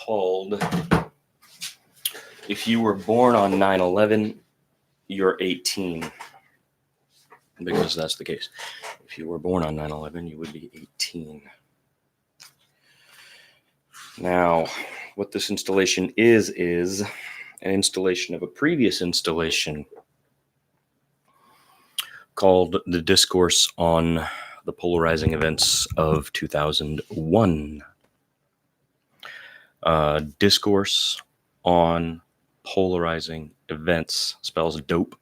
called If You Were Born on 9/11, You're 18. Because that's the case. If you were born on 9/11, you would be 18. Now, what this installation is an installation of a previous installation called The Discourse on the Polarizing Events of 2001. Discourse on Polarizing Events spells dope.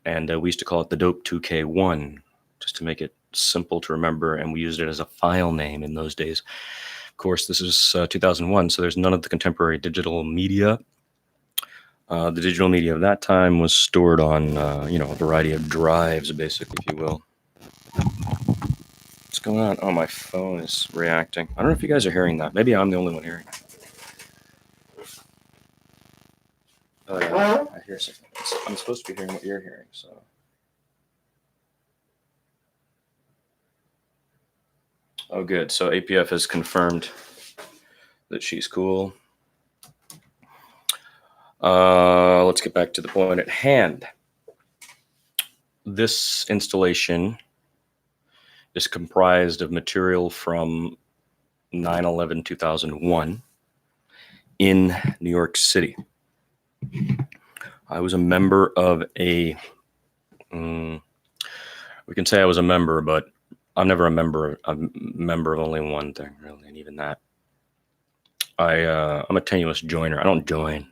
And we used to call it the Dope 2K1, just to make it simple to remember. And we used it as a file name in those days. Of course, this is 2001, so there's none of the contemporary digital media. The digital media of that time was stored on, a variety of drives, basically, if you will. What's going on? Oh, my phone is reacting. I don't know if you guys are hearing that. Maybe I'm the only one hearing it. Oh, yeah, I hear something. I'm supposed to be hearing what you're hearing, so. Oh, good. So APF has confirmed that she's cool. Let's get back to the point at hand. This installation is comprised of material from 9/11/2001 in New York City. I was a member of we can say I was a member, but I'm never a member of only one thing, really, and even that. I'm a tenuous joiner. I don't join.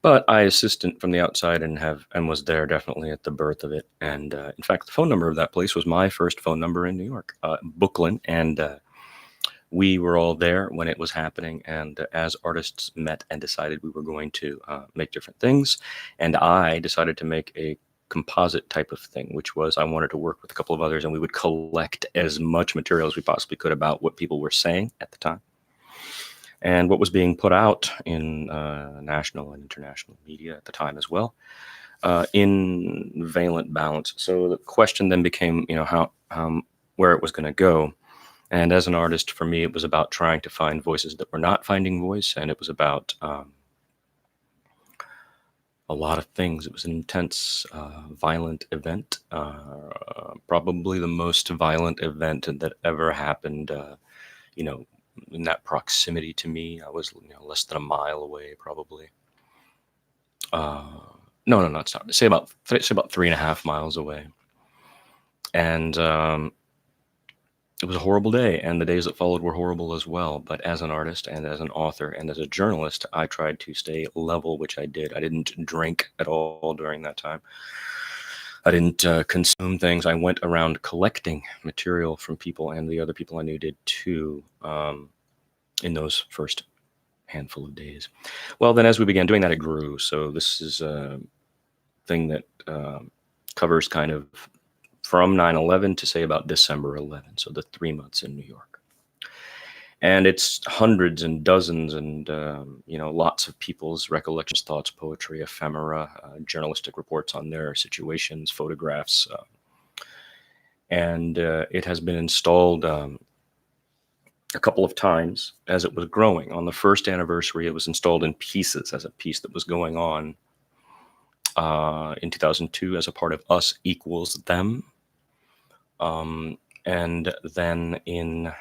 But I assisted from the outside and was there definitely at the birth of it. And in fact, the phone number of that place was my first phone number in New York, Brooklyn. And we were all there when it was happening. And as artists met and decided we were going to make different things, and I decided to make a composite type of thing, which was I wanted to work with a couple of others, and we would collect as much material as we possibly could about what people were saying at the time and what was being put out in national and international media at the time as well, in valent balance. So the question then became, where it was going to go. And as an artist, for me, it was about trying to find voices that were not finding voice, and it was about a lot of things. It was an intense, violent event, probably the most violent event that ever happened, in that proximity to me. I was less than a mile away, probably. No, it's not. Say about 3.5 miles away. And it was a horrible day, and the days that followed were horrible as well. But as an artist and as an author and as a journalist, I tried to stay level, which I did. I didn't drink at all during that time. I didn't consume things. I went around collecting material from people, and the other people I knew did too, in those first handful of days. Well, then as we began doing that, it grew. So this is a thing that covers kind of from 9/11 to say about December 11. So the 3 months in New York. And it's hundreds and dozens and, lots of people's recollections, thoughts, poetry, ephemera, journalistic reports on their situations, photographs. And it has been installed a couple of times as it was growing. On the first anniversary, it was installed in pieces as a piece that was going on in 2002 as a part of Us Equals Them. And then in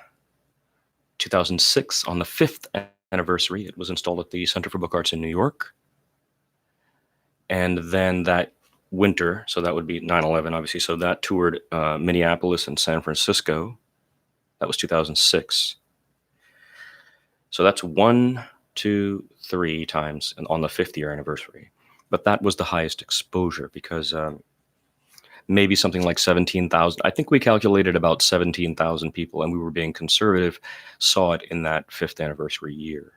2006, on the 5th anniversary, it was installed at the Center for Book Arts in New York. And then that winter, so that would be 9/11, obviously, so that toured Minneapolis and San Francisco. That was 2006. So that's 1, 2, 3 times on the 5th year anniversary. But that was the highest exposure because maybe something like 17,000. I think we calculated about 17,000 people, and we were being conservative, saw it in that 5th anniversary year.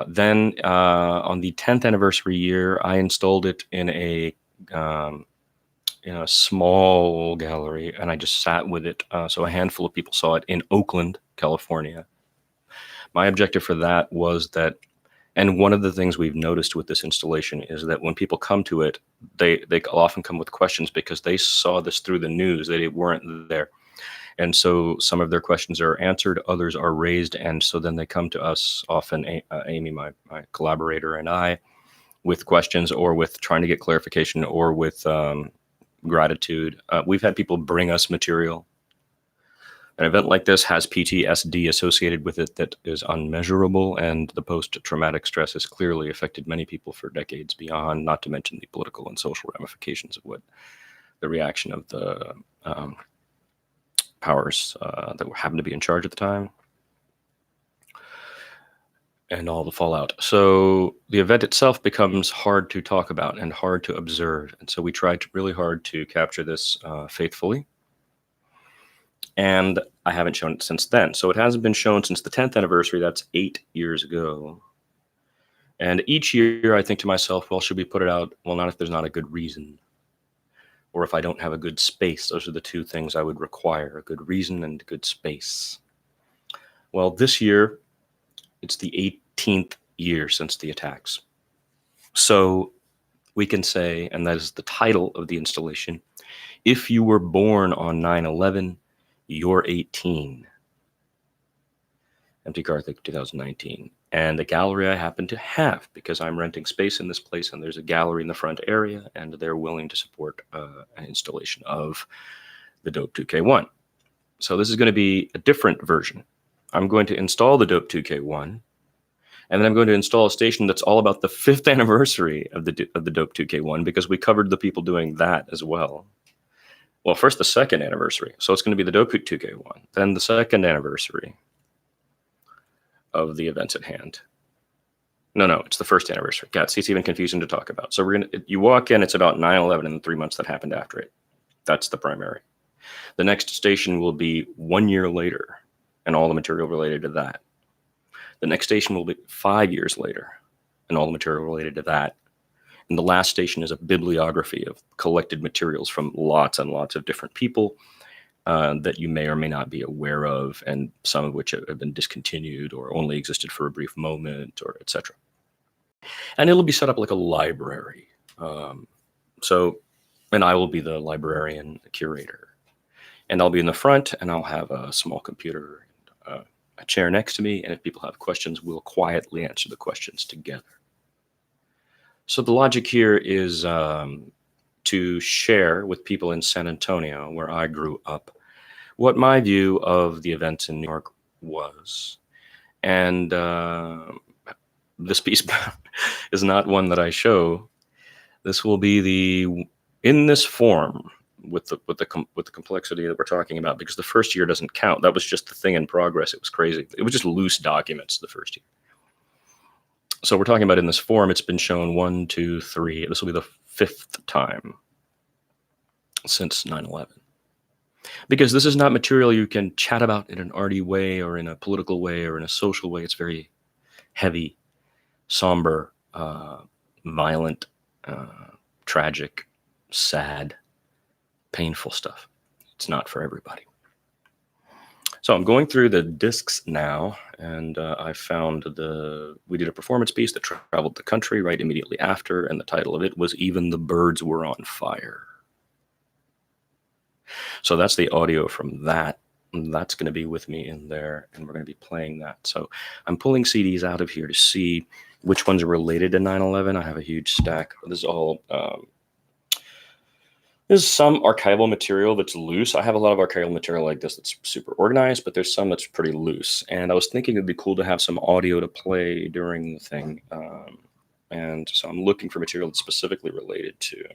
Then on the 10th anniversary year, I installed it in a small gallery, and I just sat with it. So a handful of people saw it in Oakland, California. My objective for that was that, and one of the things we've noticed with this installation is that when people come to it, they often come with questions because they saw this through the news. They weren't there. And so some of their questions are answered, others are raised. And so then they come to us, often Amy, my collaborator, and I, with questions or with trying to get clarification or with gratitude. We've had people bring us material. An event like this has PTSD associated with it that is unmeasurable, and the post-traumatic stress has clearly affected many people for decades beyond, not to mention the political and social ramifications of what the reaction of the powers that happened to be in charge at the time, and all the fallout. So the event itself becomes hard to talk about and hard to observe. And so we tried really hard to capture this faithfully. And I haven't shown it since then. So it hasn't been shown since the 10th anniversary. That's 8 years ago. And each year I think to myself, well, should we put it out? Well, not if there's not a good reason, or if I don't have a good space. Those are the two things I would require: a good reason and good space. Well, this year, it's the 18th year since the attacks. So we can say, and that is the title of the installation, if you were born on 9/11, you're 18. Empty Karthik 2019. And the gallery I happen to have, because I'm renting space in this place, and there's a gallery in the front area, and they're willing to support an installation of the Dope 2K1. So this is going to be a different version. I'm going to install the Dope 2K1, and then I'm going to install a station that's all about the 5th anniversary of the Dope 2K1, because we covered the people doing that as well. Well, first the 2nd anniversary. So it's going to be the Dope 2K1, then the 2nd anniversary of the events at hand. No, it's the 1st anniversary. God, see, it's even confusing to talk about. So you walk in, it's about 9/11 and the 3 months that happened after it. That's the primary. The next station will be 1 year later, and all the material related to that. The next station will be 5 years later, and all the material related to that. And the last station is a bibliography of collected materials from lots and lots of different people that you may or may not be aware of, and some of which have been discontinued or only existed for a brief moment, or etc. And it'll be set up like a library. And I will be the librarian, the curator. And I'll be in the front, and I'll have a small computer, a chair next to me, and if people have questions, we'll quietly answer the questions together. So the logic here is to share with people in San Antonio, where I grew up, what my view of the events in New York was. And this piece is not one that I show. This will be in this form, with the complexity that we're talking about, because the first year doesn't count. That was just the thing in progress. It was crazy. It was just loose documents the first year. So we're talking about in this form. It's been shown 1, 2, 3. This will be the 5th time since 9/11. Because this is not material you can chat about in an arty way or in a political way or in a social way. It's very heavy, somber, violent, tragic, sad, painful stuff. It's not for everybody. So I'm going through the discs now, and I found we did a performance piece that traveled the country right immediately after, and the title of it was Even the Birds Were on Fire. So that's the audio from that. And that's going to be with me in there, and we're going to be playing that. So I'm pulling CDs out of here to see which ones are related to 9/11. I have a huge stack. This is all... There's some archival material that's loose. I have a lot of archival material like this that's super organized, but there's some that's pretty loose. And I was thinking it'd be cool to have some audio to play during the thing. And so I'm looking for material that's specifically related to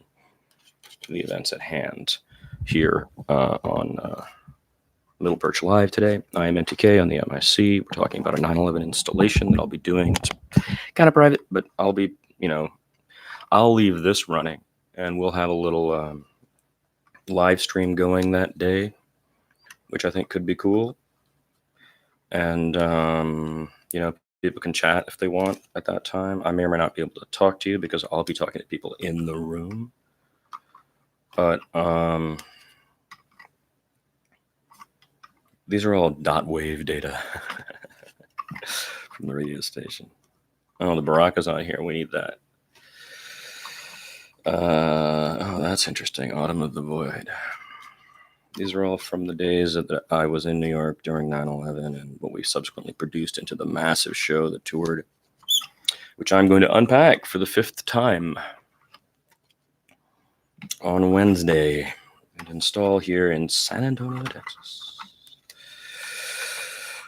the events at hand here on Little Perch Live today. I am NTK on the MIC. We're talking about a 9/11 installation that I'll be doing. It's kind of private, but I'll be, I'll leave this running, and we'll have a little... live stream going that day, which I think could be cool. And people can chat if they want at that time. I may or may not be able to talk to you because I'll be talking to people in the room, but these are all dot wave data from the radio station. Oh, the Baraka's on here. We need that. Oh, that's interesting. Autumn of the Void. These are all from the days that I was in New York during 9/11 and what we subsequently produced into the massive show that toured, which I'm going to unpack for the 5th time on Wednesday and install here in San Antonio, Texas,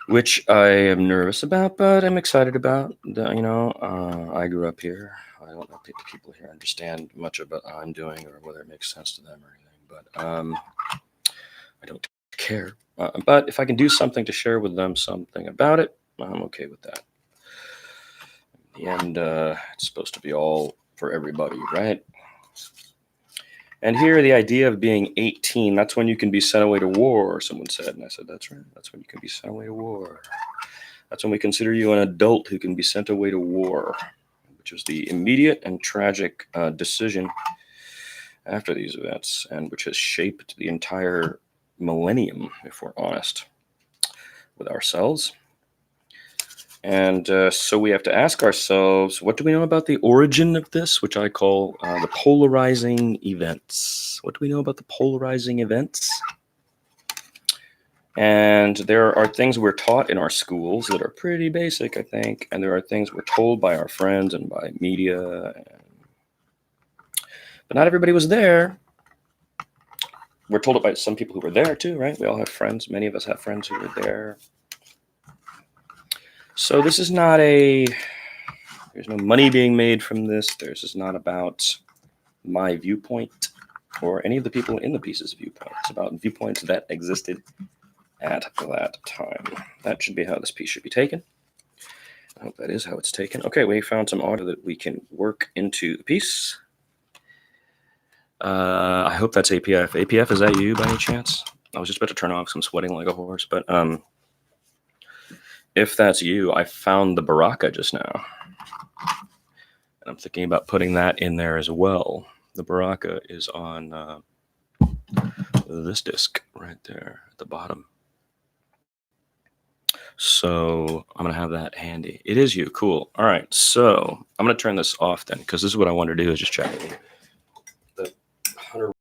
which I am nervous about, but I'm excited about. I grew up here. I don't know if the people here understand much about what I'm doing or whether it makes sense to them or anything, but I don't care. But if I can do something to share with them something about it, I'm okay with that. In the end, it's supposed to be all for everybody, right? And here, the idea of being 18, that's when you can be sent away to war, someone said. And I said, that's right. That's when you can be sent away to war. That's when we consider you an adult who can be sent away to war, which is the immediate and tragic decision after these events, and which has shaped the entire millennium, if we're honest with ourselves. And so we have to ask ourselves, what do we know about the origin of this, which I call the polarizing events? What do we know about the polarizing events? And there are things we're taught in our schools that are pretty basic, I think. And there are things we're told by our friends and by media. But not everybody was there. We're told it by some people who were there too, right? We all have friends. Many of us have friends who were there. So this is not there's no money being made from this. This is not about my viewpoint or any of the people in the piece's viewpoint. It's about viewpoints that existed at that time. That should be how this piece should be taken. I hope that is how it's taken. Okay, we found some audio that we can work into the piece. I hope that's APF. APF, is that you by any chance? I was just about to turn off because I'm sweating like a horse, but if that's you, I found the Baraka just now. And I'm thinking about putting that in there as well. The Baraka is on this disc right there at the bottom. So I'm going to have that handy. It is you. Cool. All right. So I'm going to turn this off then, because this is what I want to do is just check the 100